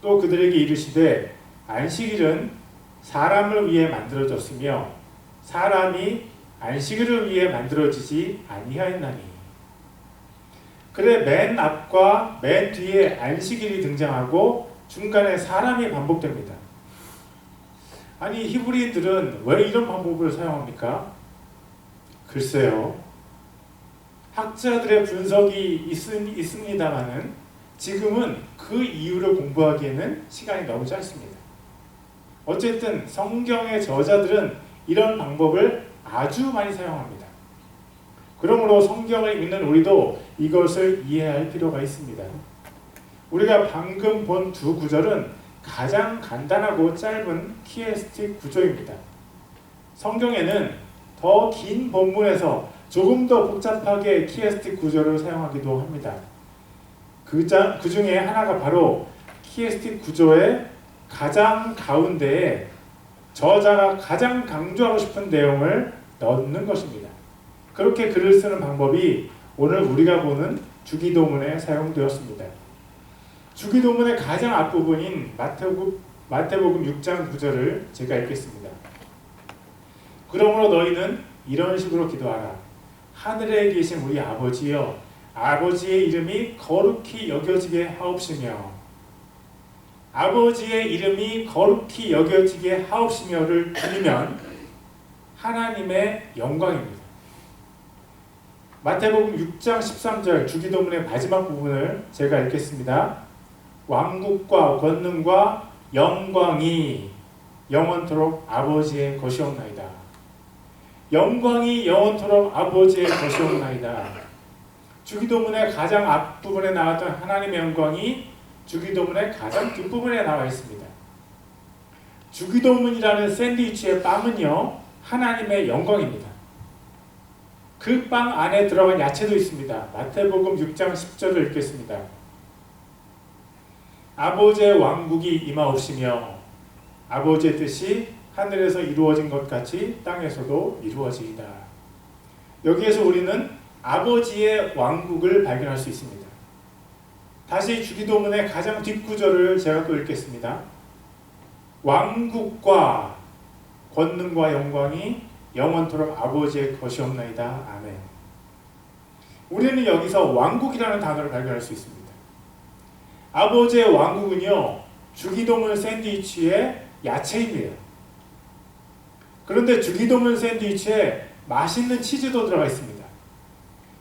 또 그들에게 이르시되 안식일은 사람을 위해 만들어졌으며 사람이 안식일을 위해 만들어지지 아니하였나니. 그래 맨 앞과 맨 뒤에 안식일이 등장하고 중간에 사람이 반복됩니다. 아니 히브리인들은 왜 이런 방법을 사용합니까? 글쎄요. 학자들의 분석이 있습니다만은 지금은 그 이유를 공부하기에는 시간이 너무 짧습니다. 어쨌든 성경의 저자들은 이런 방법을 아주 많이 사용합니다. 그러므로 성경을 읽는 우리도 이것을 이해할 필요가 있습니다. 우리가 방금 본 두 구절은 가장 간단하고 짧은 키에스틱 구조입니다. 성경에는 더 긴 본문에서 조금 더 복잡하게 키에스틱 구조를 사용하기도 합니다. 그 중에 하나가 바로 키에스틱 구조의 가장 가운데에 저자가 가장 강조하고 싶은 내용을 넣는 것입니다. 그렇게 글을 쓰는 방법이 오늘 우리가 보는 주기도문에 사용되었습니다. 주기도문의 가장 앞부분인 마태복음 6장 9절을 제가 읽겠습니다. 그러므로 너희는 이런 식으로 기도하라. 하늘에 계신 우리 아버지여, 아버지의 이름이 거룩히 여겨지게 하옵시며, 아버지의 이름이 거룩히 여겨지게 하옵시며를 드리면 하나님의 영광입니다. 마태복음 6장 13절 주기도문의 마지막 부분을 제가 읽겠습니다. 왕국과 권능과 영광이 영원토록 아버지의 것이옵나이다. 영광이 영원토록 아버지의 것이옵나이다. 주기도문의 가장 앞부분에 나왔던 하나님의 영광이 주기도문의 가장 뒷부분에 나와 있습니다. 주기도문이라는 샌드위치의 빵은요, 하나님의 영광입니다. 그 빵 안에 들어간 야채도 있습니다. 마태복음 6장 10절을 읽겠습니다. 아버지의 왕국이 임하옵시며 아버지의 뜻이 하늘에서 이루어진 것 같이 땅에서도 이루어지이다. 여기에서 우리는 아버지의 왕국을 발견할 수 있습니다. 다시 주기도문의 가장 뒷구절을 제가 또 읽겠습니다. 왕국과 권능과 영광이 영원토록 아버지의 것이옵나이다. 아멘. 우리는 여기서 왕국이라는 단어를 발견할 수 있습니다. 아버지의 왕국은요, 주기도문 샌드위치의 야채입니다. 그런데 주기도문 샌드위치에 맛있는 치즈도 들어가 있습니다.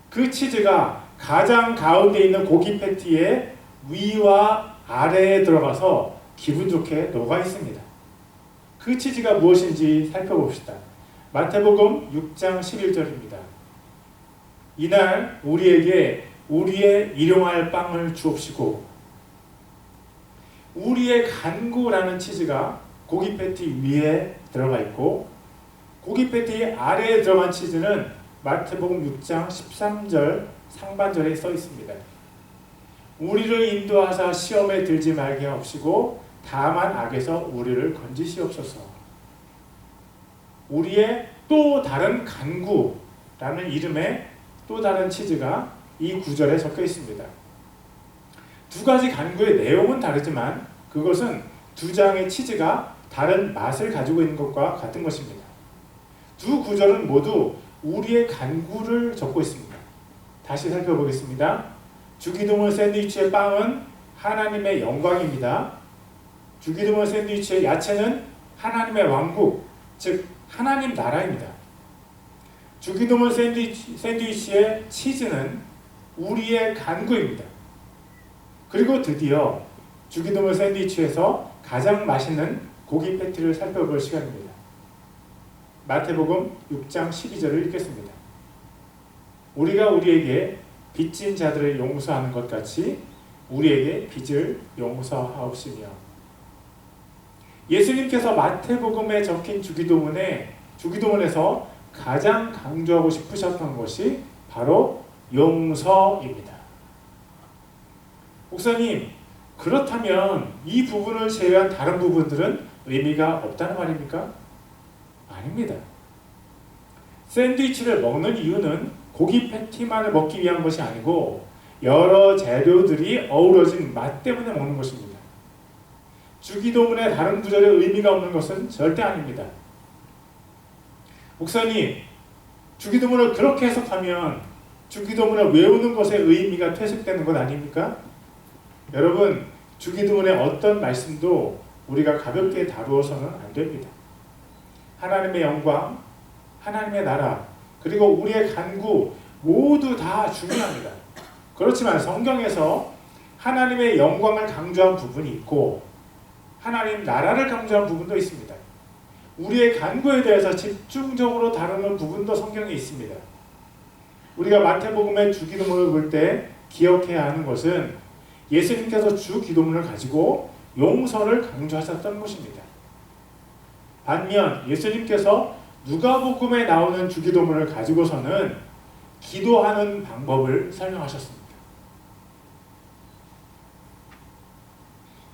그 치즈가 가장 가운데 있는 고기 패티의 위와 아래에 들어가서 기분 좋게 녹아 있습니다. 그 치즈가 무엇인지 살펴봅시다. 마태복음 6장 11절입니다. 이날 우리에게 우리의 일용할 빵을 주옵시고, 우리의 간구라는 치즈가 고기 패티 위에 들어가 있고, 고기 패티 아래에 들어간 치즈는 마태복음 6장 13절 상반절에 써 있습니다. 우리를 인도하사 시험에 들지 말게 하옵시고 다만 악에서 우리를 건지시옵소서. 우리의 또 다른 간구라는 이름의 또 다른 치즈가 이 구절에 적혀 있습니다. 두 가지 간구의 내용은 다르지만 그것은 두 장의 치즈가 다른 맛을 가지고 있는 것과 같은 것입니다. 두 구절은 모두 우리의 간구를 적고 있습니다. 다시 살펴보겠습니다. 주기도문 샌드위치의 빵은 하나님의 영광입니다. 주기도문 샌드위치의 야채는 하나님의 왕국, 즉 하나님 나라입니다. 주기도문 샌드위치의 치즈는 우리의 간구입니다. 그리고 드디어 주기도문 샌드위치에서 가장 맛있는 고기 패티를 살펴볼 시간입니다. 마태복음 6장 12절을 읽겠습니다. 우리가 우리에게 빚진 자들을 용서하는 것 같이 우리에게 빚을 용서하옵시며. 예수님께서 마태복음에 적힌 주기도문에서 가장 강조하고 싶으셨던 것이 바로 용서입니다. 목사님, 그렇다면 이 부분을 제외한 다른 부분들은 의미가 없다는 말입니까? 아닙니다. 샌드위치를 먹는 이유는 고기 패티만을 먹기 위한 것이 아니고 여러 재료들이 어우러진 맛 때문에 먹는 것입니다. 주기도문의 다른 구절에 의미가 없는 것은 절대 아닙니다. 목사님, 주기도문을 그렇게 해석하면 주기도문을 외우는 것의 의미가 퇴색되는 것 아닙니까? 여러분, 주기도문의 어떤 말씀도 우리가 가볍게 다루어서는 안 됩니다. 하나님의 영광, 하나님의 나라, 그리고 우리의 간구 모두 다 중요합니다. 그렇지만 성경에서 하나님의 영광을 강조한 부분이 있고 하나님 나라를 강조한 부분도 있습니다. 우리의 간구에 대해서 집중적으로 다루는 부분도 성경에 있습니다. 우리가 마태복음의 주기도문을 볼 때 기억해야 하는 것은 예수님께서 주기도문을 가지고 용서를 강조하셨던 것입니다. 반면 예수님께서 누가복음에 나오는 주기도문을 가지고서는 기도하는 방법을 설명하셨습니다.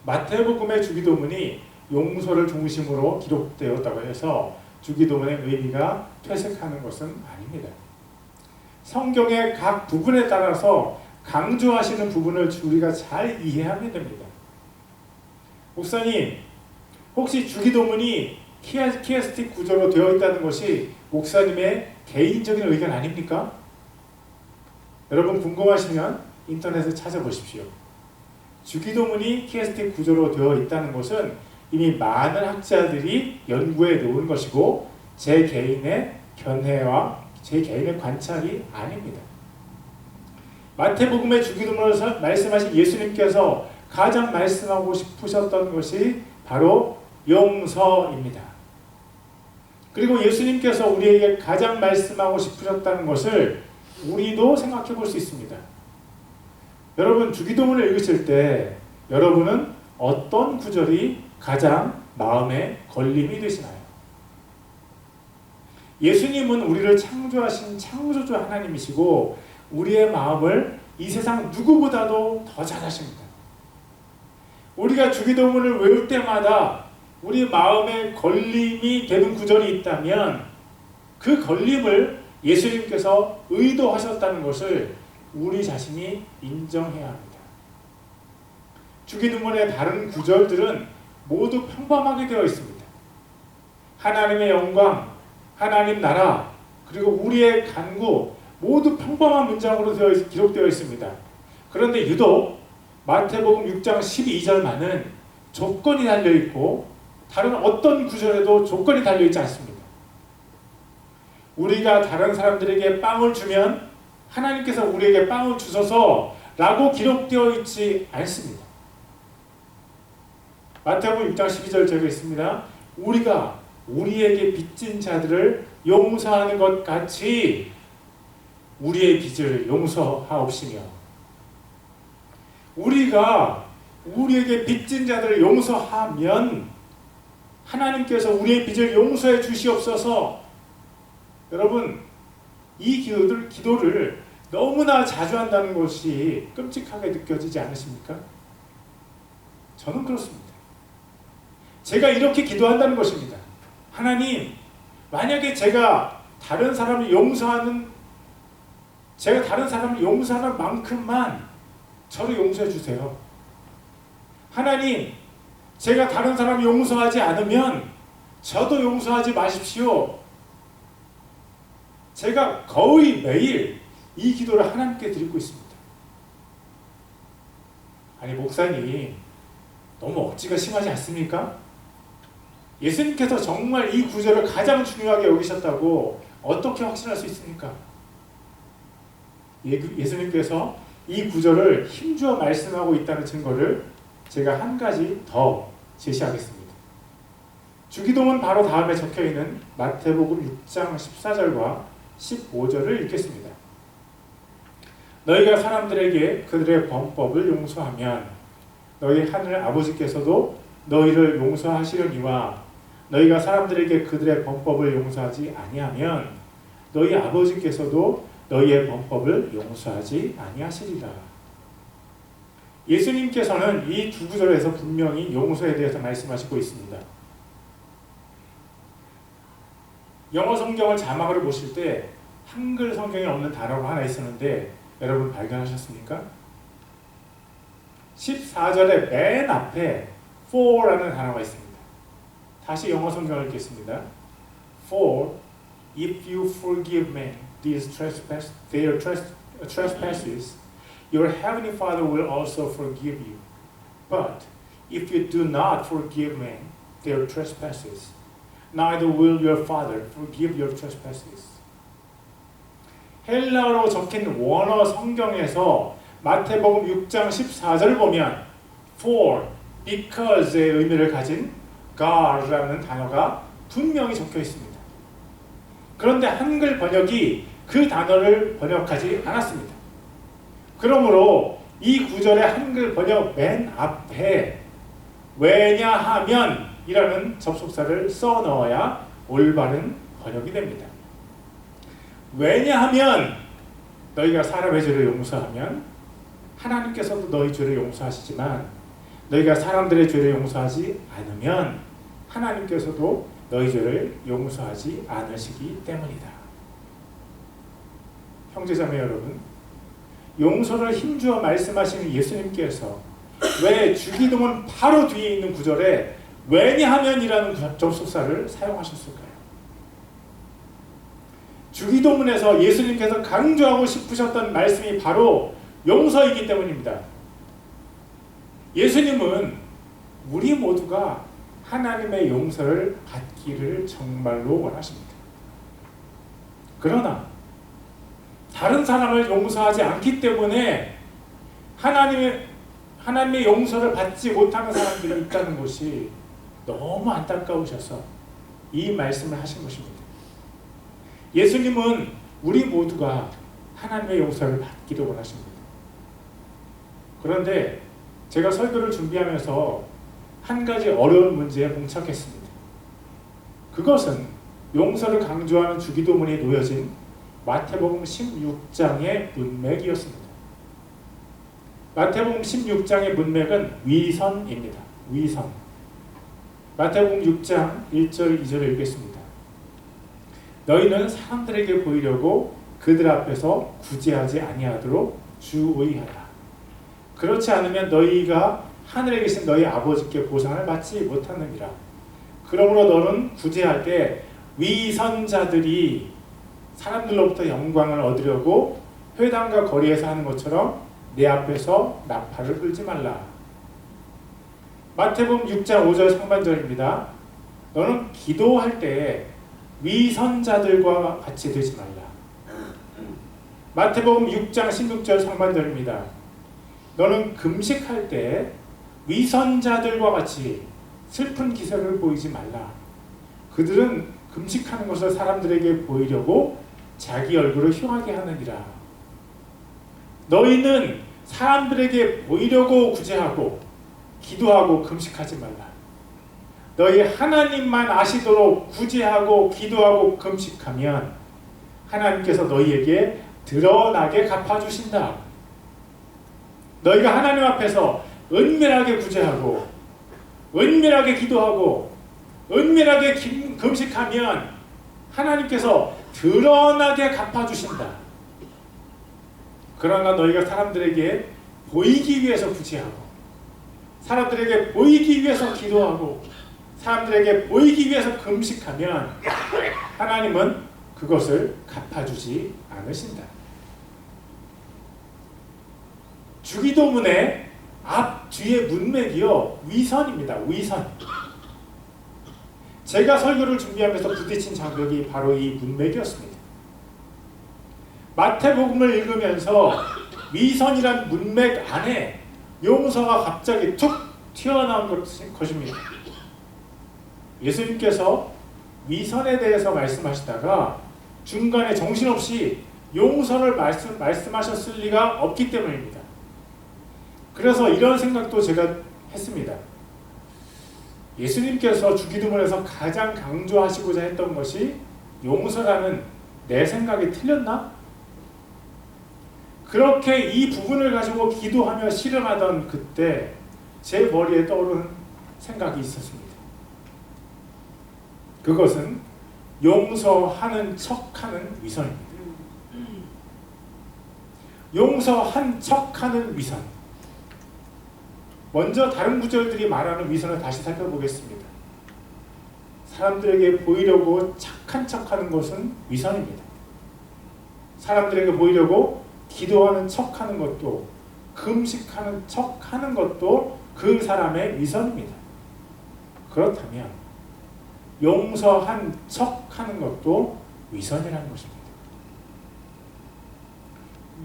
마태복음의 주기도문이 용서를 중심으로 기록되었다고 해서 주기도문의 의미가 퇴색하는 것은 아닙니다. 성경의 각 부분에 따라서 강조하시는 부분을 우리가 잘 이해하면 됩니다. 목사님, 혹시 주기도문이 키에스틱 구조로 되어 있다는 것이 목사님의 개인적인 의견 아닙니까? 여러분 궁금하시면 인터넷에 찾아보십시오. 주기도문이 키에스틱 구조로 되어 있다는 것은 이미 많은 학자들이 연구해 놓은 것이고 제 개인의 견해와 제 개인의 관찰이 아닙니다. 마태복음의 주기도문을 말씀하신 예수님께서 가장 말씀하고 싶으셨던 것이 바로 용서입니다. 그리고 예수님께서 우리에게 가장 말씀하고 싶으셨다는 것을 우리도 생각해 볼 수 있습니다. 여러분 주기도문을 읽으실 때 여러분은 어떤 구절이 가장 마음에 걸림이 되시나요? 예수님은 우리를 창조하신 창조주 하나님이시고 우리의 마음을 이 세상 누구보다도 더 잘 아십니다. 우리가 주기도문을 외울 때마다 우리 마음에 걸림이 되는 구절이 있다면 그 걸림을 예수님께서 의도하셨다는 것을 우리 자신이 인정해야 합니다. 주기도문의 다른 구절들은 모두 평범하게 되어 있습니다. 하나님의 영광, 하나님 나라, 그리고 우리의 간구 모두 평범한 문장으로 기록되어 있습니다. 그런데 유독 마태복음 6장 12절만은 조건이 달려있고 다른 어떤 구절에도 조건이 달려있지 않습니다. 우리가 다른 사람들에게 빵을 주면 하나님께서 우리에게 빵을 주소서 라고 기록되어 있지 않습니다. 마태복음 6장 12절 적혀 있습니다. 우리가 우리에게 빚진 자들을 용서하는 것 같이 우리의 빚을 용서하옵시며, 우리가 우리에게 빚진 자들을 용서하면 하나님께서 우리의 빚을 용서해 주시옵소서. 여러분, 이 기도를 너무나 자주 한다는 것이 끔찍하게 느껴지지 않으십니까? 저는 그렇습니다. 제가 이렇게 기도한다는 것입니다. 하나님, 만약에 제가 다른 사람을 용서하는 만큼만 저를 용서해 주세요. 하나님, 제가 다른 사람을 용서하지 않으면 저도 용서하지 마십시오. 제가 거의 매일 이 기도를 하나님께 드리고 있습니다. 아니 목사님, 너무 억지가 심하지 않습니까? 예수님께서 정말 이 구절을 가장 중요하게 여기셨다고 어떻게 확신할 수 있습니까? 예수님께서 이 구절을 힘주어 말씀하고 있다는 증거를 제가 한 가지 더 제시하겠습니다. 주기도문 바로 다음에 적혀있는 마태복음 6장 14절과 15절을 읽겠습니다. 너희가 사람들에게 그들의 범법을 용서하면 너희 하늘 아버지께서도 너희를 용서하시려니와 너희가 사람들에게 그들의 범법을 용서하지 아니하면 너희 아버지께서도 너희의 범법을 용서하지 아니하시리라. 예수님께서는 이 두 구절에서 분명히 용서에 대해서 말씀하시고 있습니다. 영어 성경을 자막으로 보실 때 한글 성경에 없는 단어가 하나 있었는데 여러분 발견하셨습니까? 14절의 맨 앞에 for라는 단어가 있습니다. 다시 영어 성경을 읽겠습니다. For if you forgive men their trespasses, your heavenly Father will also forgive you. But if you do not forgive men their trespasses, neither will your Father forgive your trespasses. 헬라어로 적힌 원어 성경에서 마태복음 6장 14절을 보면 for, because의 의미를 가진 God라는 단어가 분명히 적혀 있습니다. 그런데 한글 번역이 그 단어를 번역하지 않았습니다. 그러므로 이 구절의 한글 번역 맨 앞에 왜냐하면 이라는 접속사를 써 넣어야 올바른 번역이 됩니다. 왜냐하면 너희가 사람의 죄를 용서하면 하나님께서도 너희 죄를 용서하시지만 너희가 사람들의 죄를 용서하지 않으면 하나님께서도 너희 죄를 용서하지 않으시기 때문이다. 형제자매 여러분, 용서를 힘주어 말씀하시는 예수님께서 왜 주기도문 바로 뒤에 있는 구절에 왜냐하면이라는 접속사를 사용하셨을까요? 주기도문에서 예수님께서 강조하고 싶으셨던 말씀이 바로 용서이기 때문입니다. 예수님은 우리 모두가 하나님의 용서를 받기를 정말로 원하십니다. 그러나 다른 사람을 용서하지 않기 때문에 하나님의 용서를 받지 못하는 사람들이 있다는 것이 너무 안타까우셔서 이 말씀을 하신 것입니다. 예수님은 우리 모두가 하나님의 용서를 받기를 원하십니다. 그런데 제가 설교를 준비하면서 한 가지 어려운 문제에 봉착했습니다. 그것은 용서를 강조하는 주기도문에 놓여진 마태복음 16장의 문맥이었습니다. 마태복음 16장의 문맥은 위선입니다. 위선. 마태복음 6장 1절 2절을 읽겠습니다. 너희는 사람들에게 보이려고 그들 앞에서 구제하지 아니하도록 주의하라. 그렇지 않으면 너희가 하늘에 계신 너희 아버지께 보상을 받지 못하느니라. 그러므로 너는 구제할 때 위선자들이 사람들로부터 영광을 얻으려고 회당과 거리에서 하는 것처럼 내 앞에서 나팔을 불지 말라. 마태복음 6장 5절 상반절입니다. 너는 기도할 때 위선자들과 같이 되지 말라. 마태복음 6장 16절 상반절입니다. 너는 금식할 때 위선자들과 같이 슬픈 기색을 보이지 말라. 그들은 금식하는 것을 사람들에게 보이려고 자기 얼굴을 흉하게 하느니라. 너희는 사람들에게 보이려고 구제하고 기도하고 금식하지 말라. 너희 하나님만 아시도록 구제하고 기도하고 금식하면 하나님께서 너희에게 드러나게 갚아주신다. 너희가 하나님 앞에서 은밀하게 구제하고 은밀하게 기도하고 은밀하게 금식하면 하나님께서 드러나게 갚아주신다. 그러나 너희가 사람들에게 보이기 위해서 구제하고 사람들에게 보이기 위해서 기도하고 사람들에게 보이기 위해서 금식하면 하나님은 그것을 갚아주지 않으신다. 주기도문의 앞 뒤의 문맥이요 위선입니다. 위선. 제가 설교를 준비하면서 부딪힌 장벽이 바로 이 문맥이었습니다. 마태복음을 읽으면서 위선이란 문맥 안에 용서가 갑자기 툭 튀어나온 것입니다. 예수님께서 위선에 대해서 말씀하시다가 중간에 정신없이 용서를 말씀하셨을 리가 없기 때문입니다. 그래서 이런 생각도 제가 했습니다. 예수님께서 주기도문에서 가장 강조하시고자 했던 것이 용서라는 내 생각이 틀렸나? 그렇게 이 부분을 가지고 기도하며 씨름하던 그때 제 머리에 떠오른 생각이 있었습니다. 그것은 용서하는 척하는 위선입니다. 용서한 척하는 위선. 먼저 다른 구절들이 말하는 위선을 다시 살펴보겠습니다. 사람들에게 보이려고 착한 척하는 것은 위선입니다. 사람들에게 보이려고 기도하는 척하는 것도, 금식하는 척하는 것도 그 사람의 위선입니다. 그렇다면 용서한 척하는 것도 위선이라는 것입니다.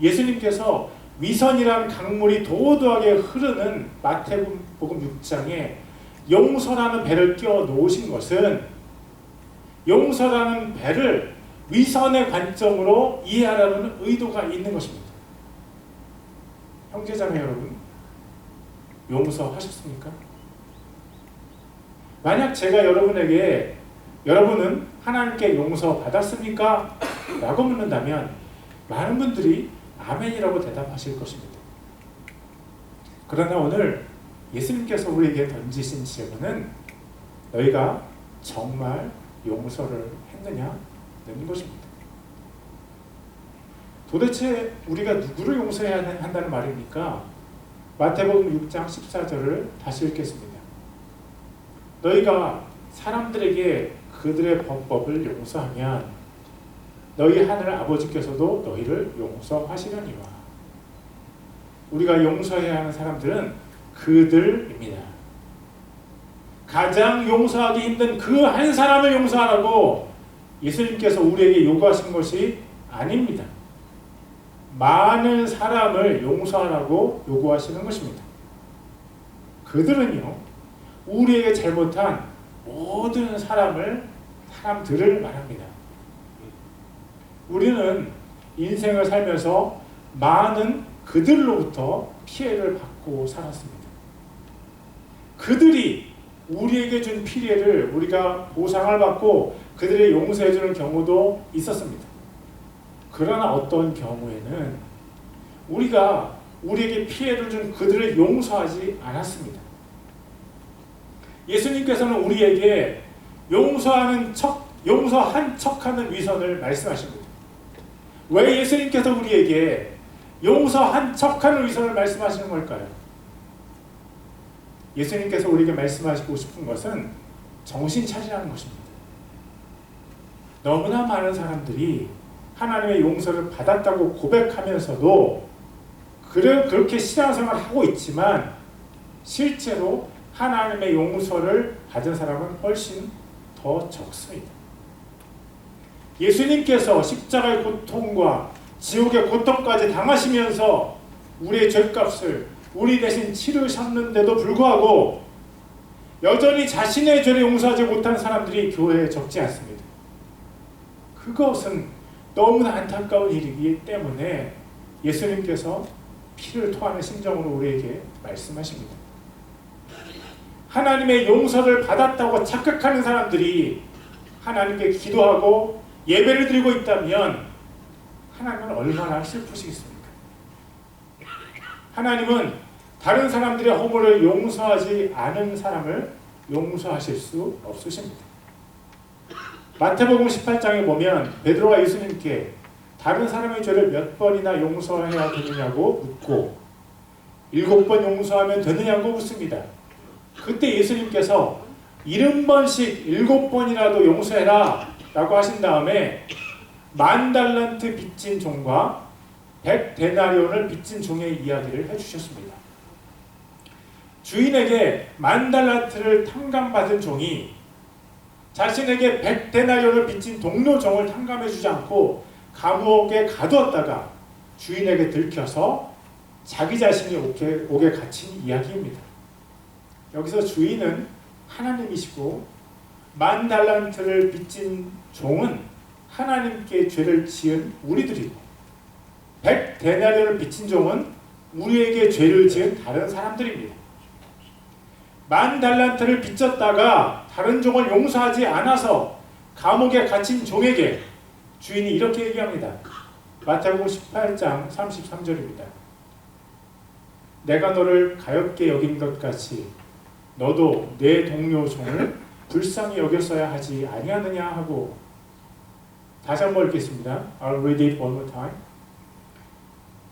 예수님께서 위선이라는 강물이 도도하게 흐르는 마태복음 6장에 용서라는 배를 끼워 놓으신 것은 용서라는 배를 위선의 관점으로 이해하라는 의도가 있는 것입니다. 형제자매 여러분, 용서하셨습니까? 만약 제가 여러분에게 여러분은 하나님께 용서받았습니까? 라고 묻는다면 많은 분들이 아멘이라고 대답하실 것입니다. 그러나 오늘 예수님께서 우리에게 던지신 질문은 너희가 정말 용서를 했느냐는 것입니다. 도대체 우리가 누구를 용서해야 한다는 말입니까? 마태복음 6장 14절을 다시 읽겠습니다. 너희가 사람들에게 그들의 범법을 용서하면 너희 하늘 아버지께서도 너희를 용서하시려니와. 우리가 용서해야 하는 사람들은 그들입니다. 가장 용서하기 힘든 그 한 사람을 용서하라고 예수님께서 우리에게 요구하신 것이 아닙니다. 많은 사람을 용서하라고 요구하시는 것입니다. 그들은요, 우리에게 잘못한 모든 사람들을 말합니다. 우리는 인생을 살면서 많은 그들로부터 피해를 받고 살았습니다. 그들이 우리에게 준 피해를 우리가 보상을 받고 그들의 용서해 주는 경우도 있었습니다. 그러나 어떤 경우에는 우리가 우리에게 피해를 준 그들을 용서하지 않았습니다. 예수님께서는 우리에게 용서한 척하는 위선을 말씀하십니다. 왜 예수님께서 우리에게 용서한 척하는 위선을 말씀하시는 걸까요? 예수님께서 우리에게 말씀하시고 싶은 것은 정신 차리라는 것입니다. 너무나 많은 사람들이 하나님의 용서를 받았다고 고백하면서도 그렇게 신앙생활을 하고 있지만 실제로 하나님의 용서를 받은 사람은 훨씬 더 적습니다. 예수님께서 십자가의 고통과 지옥의 고통까지 당하시면서 우리의 죄값을 우리 대신 치르셨는데도 불구하고 여전히 자신의 죄를 용서하지 못한 사람들이 교회에 적지 않습니다. 그것은 너무나 안타까운 일이기 때문에 예수님께서 피를 토하는 심정으로 우리에게 말씀하십니다. 하나님의 용서를 받았다고 착각하는 사람들이 하나님께 기도하고 예배를 드리고 있다면 하나님은 얼마나 슬프시겠습니까? 하나님은 다른 사람들의 허물을 용서하지 않은 사람을 용서하실 수 없으십니다. 마태복음 18장에 보면 베드로가 예수님께 다른 사람의 죄를 몇 번이나 용서해야 되느냐고 묻고 7번 용서하면 되느냐고 묻습니다. 그때 예수님께서 70번씩 7번이라도 용서해라 라고 하신 다음에 10,000달란트 빚진 종과 100데나리온을 빚진 종의 이야기를 해주셨습니다. 주인에게 10,000달란트를 탕감받은 종이 자신에게 100데나리온을 빚진 동료 종을 탕감해주지 않고 감옥에 가두었다가 주인에게 들켜서 자기 자신이 옥에 갇힌 이야기입니다. 여기서 주인은 하나님이시고 10,000달란트를 빚진 종은 하나님께 죄를 지은 우리들이고 100데나리온을 빚진 종은 우리에게 죄를 지은 다른 사람들입니다. 10,000달란트를 빚졌다가 다른 종을 용서하지 않아서 감옥에 갇힌 종에게 주인이 이렇게 얘기합니다. 마태복음 18장 33절입니다. 내가 너를 가엾게 여긴 것 같이 너도 내 동료 종을 불쌍히 여겼어야 하지 아니하느냐 하고. 다시 한번 읽겠습니다. I'll read it one more time.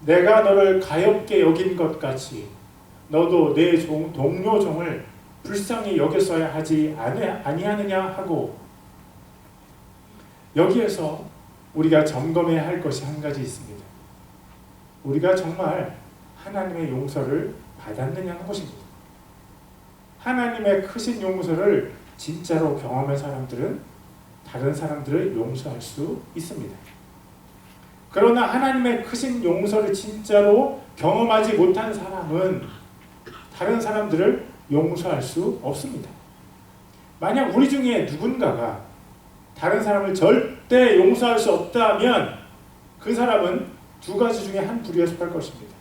내가 너를 가엾게 여긴 것 같이 너도 내 동료 종을 불쌍히 여겼어야 하지 아니하느냐 하고, 여기에서 우리가 점검해야 할 것이 한 가지 있습니다. 우리가 정말 하나님의 용서를 받았느냐 하는 것입니다. 하나님의 크신 용서를 진짜로 경험한 사람들은 다른 사람들을 용서할 수 있습니다. 그러나 하나님의 크신 용서를 진짜로 경험하지 못한 사람은 다른 사람들을 용서할 수 없습니다. 만약 우리 중에 누군가가 다른 사람을 절대 용서할 수 없다면 그 사람은 두 가지 중에 한 부류에 속할 것입니다.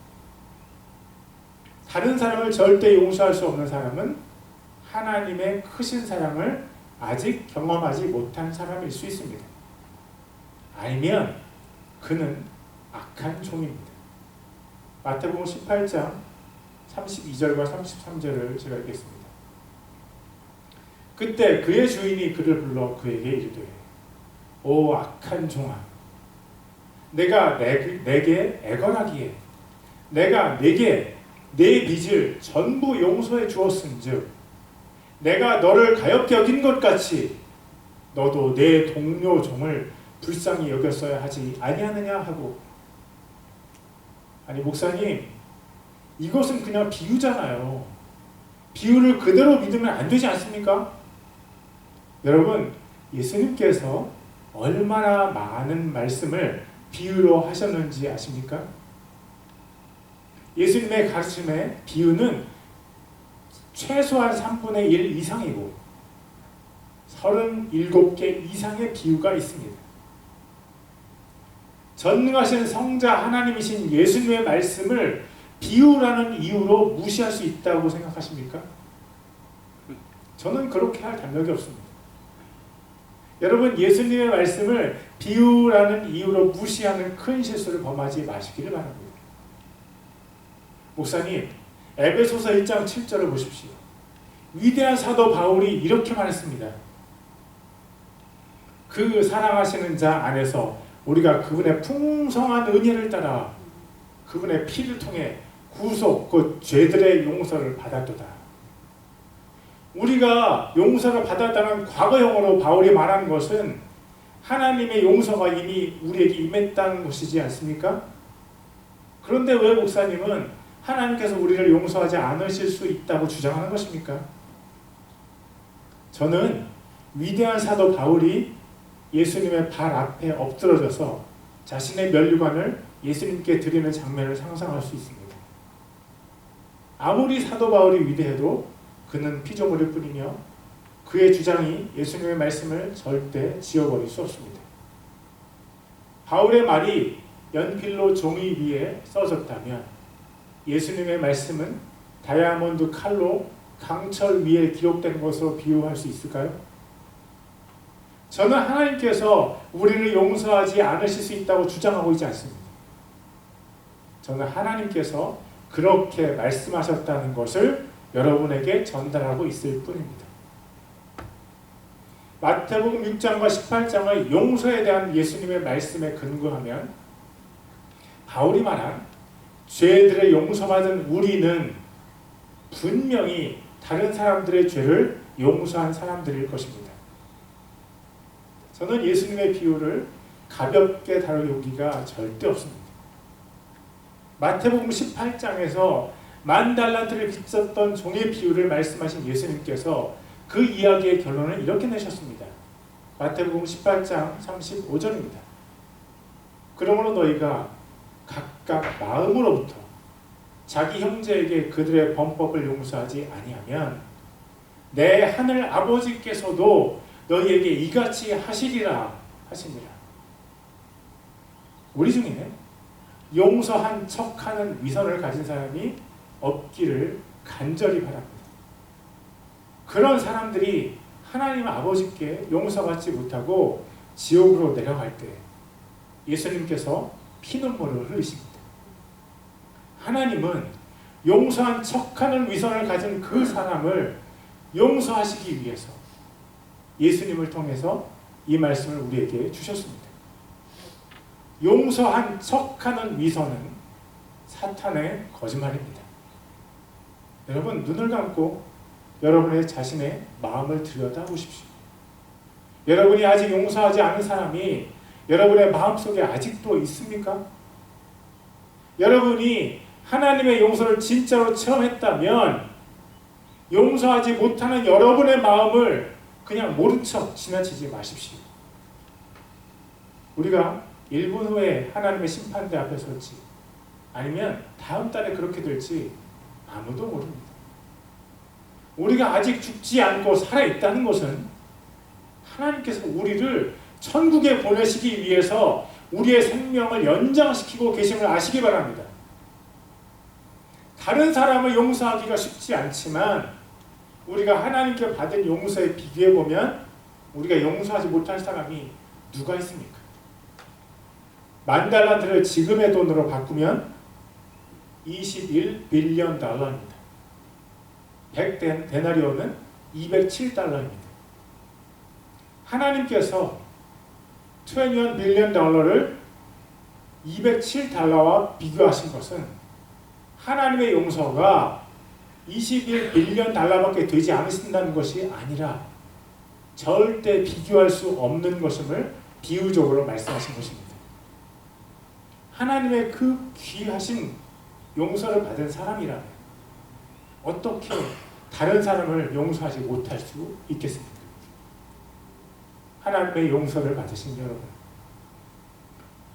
다른 사람을 절대 용서할 수 없는 사람은 하나님의 크신 사랑을 아직 경험하지 못한 사람일 수 있습니다. 아니면 그는 악한 종입니다. 마태복음 18장 32절과 33절을 제가 읽겠습니다. 그때 그의 주인이 그를 불러 그에게 이르되, 오 악한 종아, 내가 내게 애걸하기에 내가 내게 내 빚을 전부 용서해 주었은즉 내가 너를 가엾게 여긴 것 같이 너도 내 동료 종을 불쌍히 여겼어야 하지 아니하느냐 하고. 아니 목사님, 이것은 그냥 비유잖아요. 비유를 그대로 믿으면 안 되지 않습니까? 여러분, 예수님께서 얼마나 많은 말씀을 비유로 하셨는지 아십니까? 예수님의 가르침에 비유는 최소한 3분의 1 이상이고 37개 이상의 비유가 있습니다. 전능하신 성자 하나님이신 예수님의 말씀을 비유라는 이유로 무시할 수 있다고 생각하십니까? 저는 그렇게 할 담력이 없습니다. 여러분, 예수님의 말씀을 비유라는 이유로 무시하는 큰 실수를 범하지 마시기를 바랍니다. 목사님, 에베소서 1장 7절을 보십시오. 위대한 사도 바울이 이렇게 말했습니다. 그 사랑하시는 자 안에서 우리가 그분의 풍성한 은혜를 따라 그분의 피를 통해 구속, 곧 죄들의 용서를 받았도다. 우리가 용서를 받았다는 과거형으로 바울이 말한 것은 하나님의 용서가 이미 우리에게 임했다는 것이지 않습니까? 그런데 왜 목사님은 하나님께서 우리를 용서하지 않으실 수 있다고 주장하는 것입니까? 저는 위대한 사도 바울이 예수님의 발 앞에 엎드러져서 자신의 면류관을 예수님께 드리는 장면을 상상할 수 있습니다. 아무리 사도 바울이 위대해도 그는 피조물일 뿐이며 그의 주장이 예수님의 말씀을 절대 지워버릴 수 없습니다. 바울의 말이 연필로 종이 위에 써졌다면 예수님의 말씀은 다이아몬드 칼로 강철 위에 기록된 것으로 비유할 수 있을까요? 저는 하나님께서 우리를 용서하지 않으실 수 있다고 주장하고 있지 않습니다. 저는 하나님께서 그렇게 말씀하셨다는 것을 여러분에게 전달하고 있을 뿐입니다. 마태복음 6장과 18장의 용서에 대한 예수님의 말씀에 근거하면 바울이 말한 죄들의 용서받은 우리는 분명히 다른 사람들의 죄를 용서한 사람들일 것입니다. 저는 예수님의 비유를 가볍게 다룰 용기가 절대 없습니다. 마태복음 18장에서 10,000달란트를 빚졌던 종의 비유를 말씀하신 예수님께서 그 이야기의 결론을 이렇게 내셨습니다. 마태복음 18장 35절입니다. 그러므로 너희가 각각 마음으로부터 자기 형제에게 그들의 범법을 용서하지 아니하면 내 하늘 아버지께서도 너희에게 이같이 하시리라 하시니라. 우리 중에 용서한 척하는 위선을 가진 사람이 없기를 간절히 바랍니다. 그런 사람들이 하나님 아버지께 용서받지 못하고 지옥으로 내려갈 때 예수님께서 피눈물을 흘리십니다. 하나님은 용서한 척하는 위선을 가진 그 사람을 용서하시기 위해서 예수님을 통해서 이 말씀을 우리에게 주셨습니다. 용서한 척하는 위선은 사탄의 거짓말입니다. 여러분 눈을 감고 여러분의 자신의 마음을 들여다보십시오. 여러분이 아직 용서하지 않은 사람이 여러분의 마음속에 아직도 있습니까? 여러분이 하나님의 용서를 진짜로 체험했다면 용서하지 못하는 여러분의 마음을 그냥 모른 척 지나치지 마십시오. 우리가 1분 후에 하나님의 심판대 앞에 설지 아니면 다음 달에 그렇게 될지 아무도 모릅니다. 우리가 아직 죽지 않고 살아있다는 것은 하나님께서 우리를 천국에 보내시기 위해서 우리의 생명을 연장시키고 계심을 아시기 바랍니다. 다른 사람을 용서하기가 쉽지 않지만 우리가 하나님께 받은 용서에 비교해보면 우리가 용서하지 못할 사람이 누가 있습니까? $10,000,000를 지금의 돈으로 바꾸면 21 빌리언 달러입니다. 100데나리온은 207달러입니다. 하나님께서 21 빌리언 달러를 207달러와 비교하신 것은 하나님의 용서가 21 빌리언 달러밖에 되지 않으신다는 것이 아니라 절대 비교할 수 없는 것임을 비유적으로 말씀하신 것입니다. 하나님의 그 귀하신 용서를 받은 사람이라면 어떻게 다른 사람을 용서하지 못할 수 있겠습니까? 하나님의 용서를 받으신 여러분,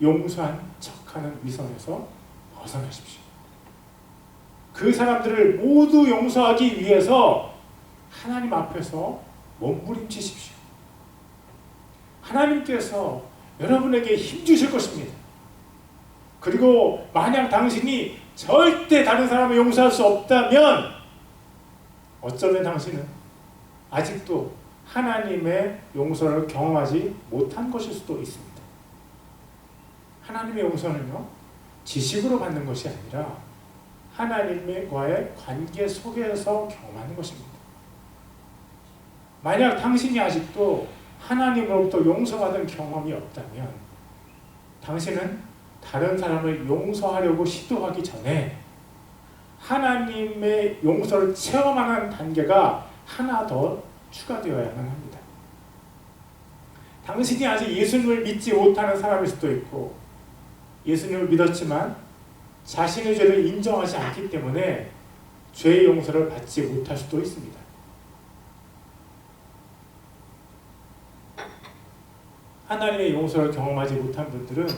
용서한 척하는 위선에서 벗어나십시오. 그 사람들을 모두 용서하기 위해서 하나님 앞에서 몸부림치십시오. 하나님께서 여러분에게 힘주실 것입니다. 그리고 만약 당신이 절대 다른 사람을 용서할 수 없다면 어쩌면 당신은 아직도 하나님의 용서를 경험하지 못한 것일 수도 있습니다. 하나님의 용서는요, 지식으로 받는 것이 아니라 하나님과의 관계 속에서 경험하는 것입니다. 만약 당신이 아직도 하나님으로부터 용서받은 경험이 없다면 당신은 다른 사람을 용서하려고 시도하기 전에 하나님의 용서를 체험하는 단계가 하나 더 추가되어야만 합니다. 당신이 아직 예수님을 믿지 못하는 사람일 수도 있고 예수님을 믿었지만 자신의 죄를 인정하지 않기 때문에 죄의 용서를 받지 못할 수도 있습니다. 하나님의 용서를 경험하지 못한 분들은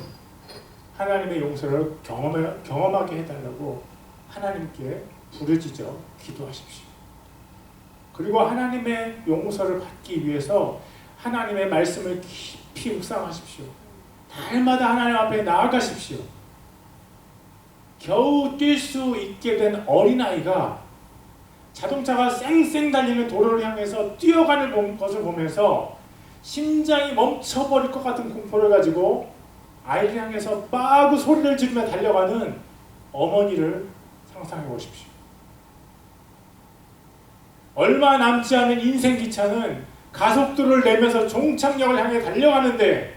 하나님의 용서를 경험하게 해달라고 하나님께 부르짖어 기도하십시오. 그리고 하나님의 용서를 받기 위해서 하나님의 말씀을 깊이 묵상하십시오. 날마다 하나님 앞에 나아가십시오. 겨우 뛸 수 있게 된 어린아이가 자동차가 쌩쌩 달리는 도로를 향해서 뛰어가는 것을 보면서 심장이 멈춰버릴 것 같은 공포를 가지고 아이를 향해서 빠구 소리를 지르며 달려가는 어머니를 상상해 보십시오. 얼마 남지 않은 인생 기차는 가속도를 내면서 종착역을 향해 달려가는데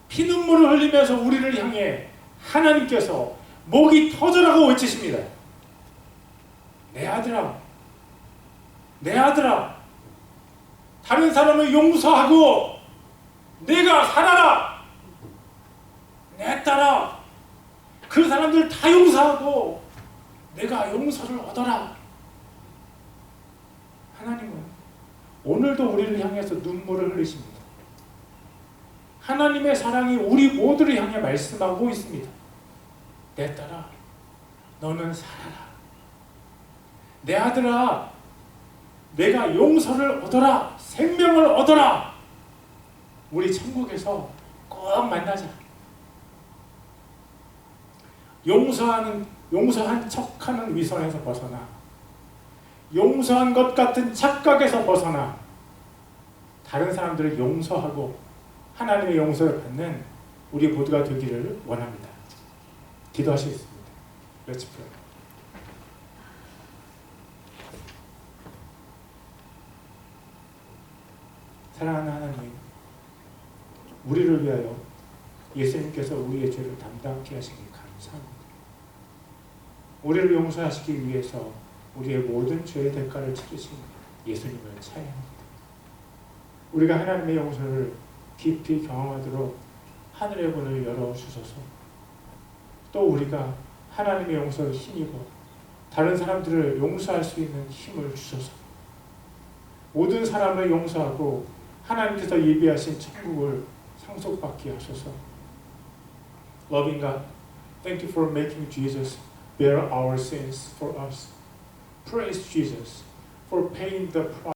피눈물을 흘리면서 우리를 향해 하나님께서 목이 터져라고 외치십니다. 내 아들아, 내 아들아, 다른 사람을 용서하고 내가 살아라. 내 딸아, 그 사람들 다 용서하고 내가 용서를 얻어라. 하나님은 오늘도 우리를 향해서 눈물을 흘리십니다. 하나님의 사랑이 우리 모두를 향해 말씀하고 있습니다. 내 딸아, 너는 살아라. 내 아들아, 내가 용서를 얻어라. 생명을 얻어라. 우리 천국에서 꼭 만나자. 용서한 척하는 위선에서 벗어나 용서한 것 같은 착각에서 벗어나 다른 사람들을 용서하고 하나님의 용서를 받는 우리 모두가 되기를 원합니다. 기도하시겠습니다. Let's pray. 사랑하는 하나님, 우리를 위하여 예수님께서 우리의 죄를 담당케 하시기 감사합니다. 우리를 용서하시기 위해서 우리의 모든 죄의 대가를 치르신 예수님을 찬양합니다. 우리가 하나님의 용서를 깊이 경험하도록 하늘의 문을 열어주소서. 또 우리가 하나님의 용서를 힘입어 다른 사람들을 용서할 수 있는 힘을 주소서. 모든 사람을 용서하고 하나님께서 예비하신 천국을 상속받게 하소서. Loving God, thank you for making Jesus bear our sins for us. Praise Jesus for paying the price